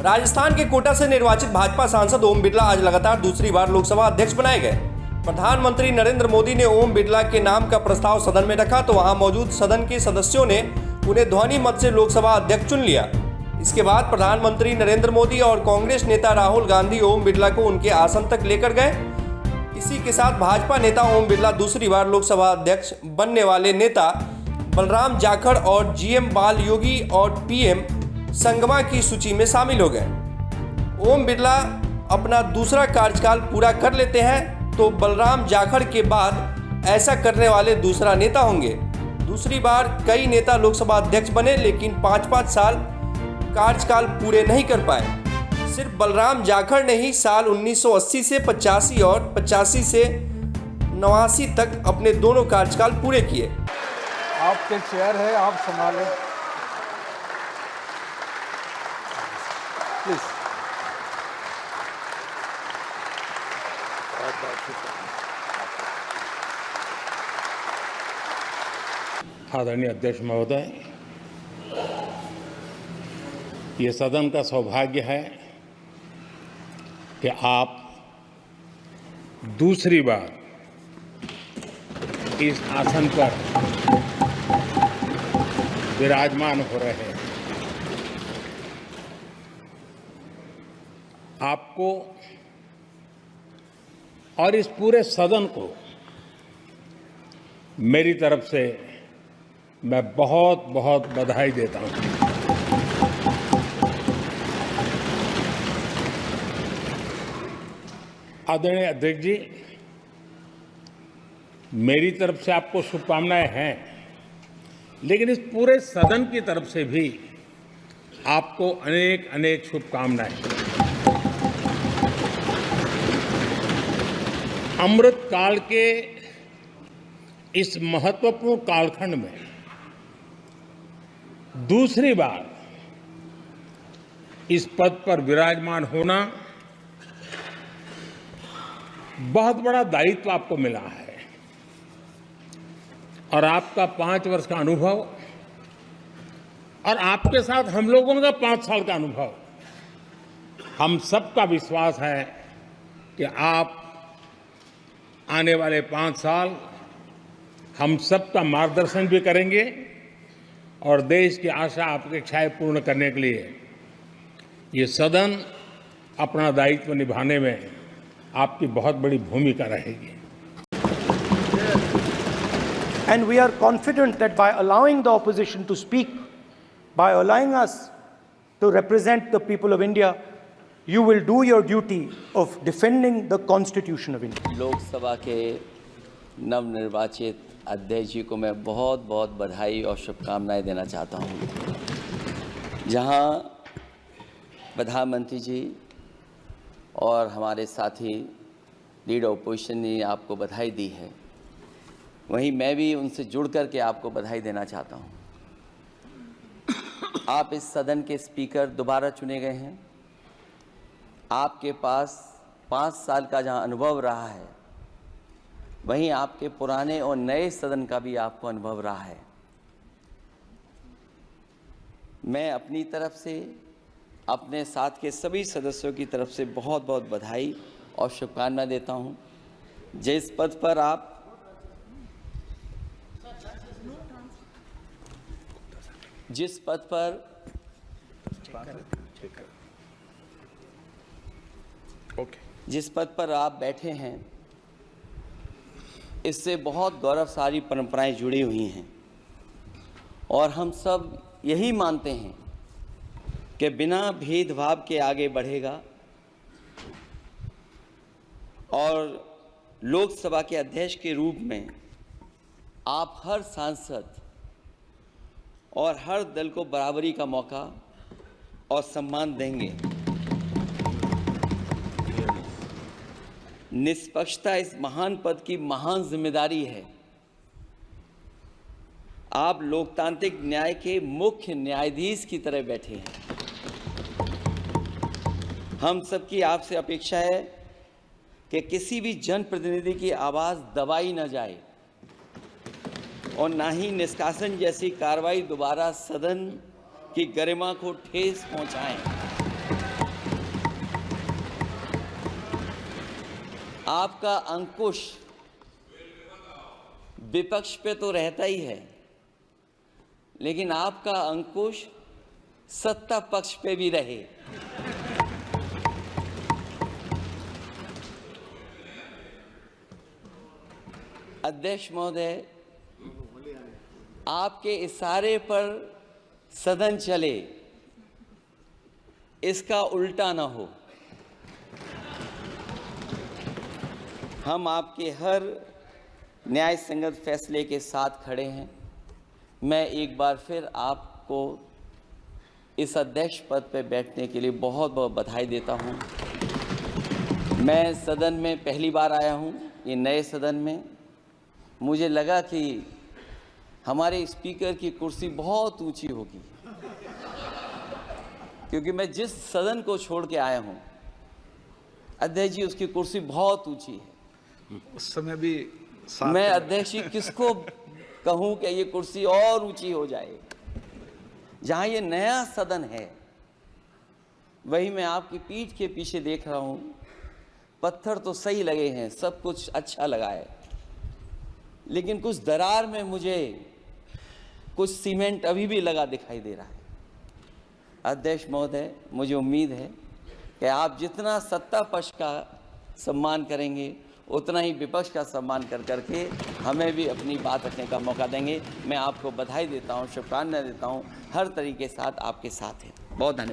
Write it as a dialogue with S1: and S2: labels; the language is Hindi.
S1: राजस्थान के कोटा से निर्वाचित भाजपा सांसद ओम बिरला आज लगातार दूसरी बार लोकसभा अध्यक्ष बनाए गए। प्रधानमंत्री नरेंद्र मोदी ने ओम बिरला के नाम का प्रस्ताव सदन में रखा तो वहां मौजूद सदन के सदस्यों ने उन्हें ध्वनि मत से लोकसभा अध्यक्ष चुन लिया। इसके बाद प्रधानमंत्री नरेंद्र मोदी और कांग्रेस नेता राहुल गांधी ओम बिरला को उनके आसन तक लेकर गए। इसी के साथ भाजपा नेता ओम बिरला दूसरी बार लोकसभा अध्यक्ष बनने वाले नेता बलराम जाखड़ और जीएम बाल योगी और पीएम संगमा की सूची में शामिल हो गए। ओम बिरला अपना दूसरा कार्यकाल पूरा कर लेते हैं तो बलराम जाखड़ के बाद ऐसा करने वाले दूसरा नेता होंगे। दूसरी बार कई नेता लोकसभा अध्यक्ष बने लेकिन 5-5 साल कार्यकाल पूरे नहीं कर पाए। सिर्फ बलराम जाखड़ ने ही साल 1980 से 85 और 85 से 89 तक अपने दोनों कार्यकाल पूरे किए।
S2: आपके चेयर है, आप संभालें प्लीज।
S3: आदरणीय अध्यक्ष महोदय, ये सदन का सौभाग्य है कि आप दूसरी बार इस आसन पर विराजमान हो रहे हैं। आपको और इस पूरे सदन को मेरी तरफ से मैं बहुत बहुत बधाई देता हूं। आदरणीय अध्यक्ष जी, मेरी तरफ से आपको शुभकामनाएं हैं, लेकिन इस पूरे सदन की तरफ से भी आपको अनेक अनेक शुभकामनाएं। अमृत काल के इस महत्वपूर्ण कालखंड में दूसरी बार इस पद पर विराजमान होना बहुत बड़ा दायित्व आपको मिला है और आपका 5 वर्ष का अनुभव और आपके साथ हम लोगों का 5 साल का अनुभव, हम सबका विश्वास है कि आप आने वाले 5 साल हम सबका मार्गदर्शन भी करेंगे और देश की आशा अपेक्षाएं पूर्ण करने के लिए ये सदन अपना दायित्व निभाने में आपकी बहुत बड़ी भूमिका रहेगी।
S4: And we are confident that by allowing the opposition to speak, by allowing us to represent the people of India, you will do your duty of defending the Constitution of India.
S5: Lok Sabha के नवनिर्वाचित अध्यक्ष जी को मैं बहुत बहुत बधाई और शुभकामनाएं देना चाहता हूं। जहां प्रधानमंत्री जी और हमारे साथी लीडर ऑपोजिशन ने आपको बधाई दी है, वहीं मैं भी उनसे जुड़ कर के आपको बधाई देना चाहता हूं। आप इस सदन के स्पीकर दोबारा चुने गए हैं। आपके पास 5 साल का जहां अनुभव रहा है, वहीं आपके पुराने और नए सदन का भी आपको अनुभव रहा है। मैं अपनी तरफ से, अपने साथ के सभी सदस्यों की तरफ से बहुत बहुत बधाई और शुभकामनाएं देता हूं। जिस पद पर आप जिस पद पर आप बैठे हैं, इससे बहुत गौरवशाली परंपराएं जुड़ी हुई हैं और हम सब यही मानते हैं कि बिना भेदभाव के आगे बढ़ेगा और लोकसभा के अध्यक्ष के रूप में आप हर सांसद और हर दल को बराबरी का मौका और सम्मान देंगे। निष्पक्षता इस महान पद की महान जिम्मेदारी है। आप लोकतांत्रिक न्याय के मुख्य न्यायाधीश की तरह बैठे हैं। हम सबकी आपसे अपेक्षा है कि किसी भी जनप्रतिनिधि की आवाज़ दबाई न जाए और ना ही निष्कासन जैसी कार्रवाई दोबारा सदन की गरिमा को ठेस पहुंचाएं। आपका अंकुश विपक्ष पे तो रहता ही है, लेकिन आपका अंकुश सत्ता पक्ष पे भी रहे। अध्यक्ष महोदय, आपके इशारे पर सदन चले, इसका उल्टा ना हो। हम आपके हर न्याय संगत फैसले के साथ खड़े हैं। मैं एक बार फिर आपको इस अध्यक्ष पद पर बैठने के लिए बहुत बहुत बधाई देता हूं। मैं सदन में पहली बार आया हूं, ये नए सदन में। मुझे लगा कि हमारे स्पीकर की कुर्सी बहुत ऊंची होगी, क्योंकि मैं जिस सदन को छोड़ के आया हूं, अध्यक्ष जी, उसकी कुर्सी बहुत ऊंची है।
S2: उस समय भी
S5: मैं अध्यक्ष जी किसको कहूं कि ये कुर्सी और ऊंची हो जाए। जहां ये नया सदन है, वही मैं आपकी पीठ के पीछे देख रहा हूं, पत्थर तो सही लगे हैं, सब कुछ अच्छा लगा है, लेकिन कुछ दरार में मुझे कुछ सीमेंट अभी भी लगा दिखाई दे रहा है। अध्यक्ष महोदय, मुझे उम्मीद है कि आप जितना सत्ता पक्ष का सम्मान करेंगे, उतना ही विपक्ष का सम्मान कर करके हमें भी अपनी बात रखने का मौका देंगे। मैं आपको बधाई देता हूं, शुभकामनाएं देता हूं, हर तरीके के साथ आपके साथ हैं। बहुत धन्यवाद।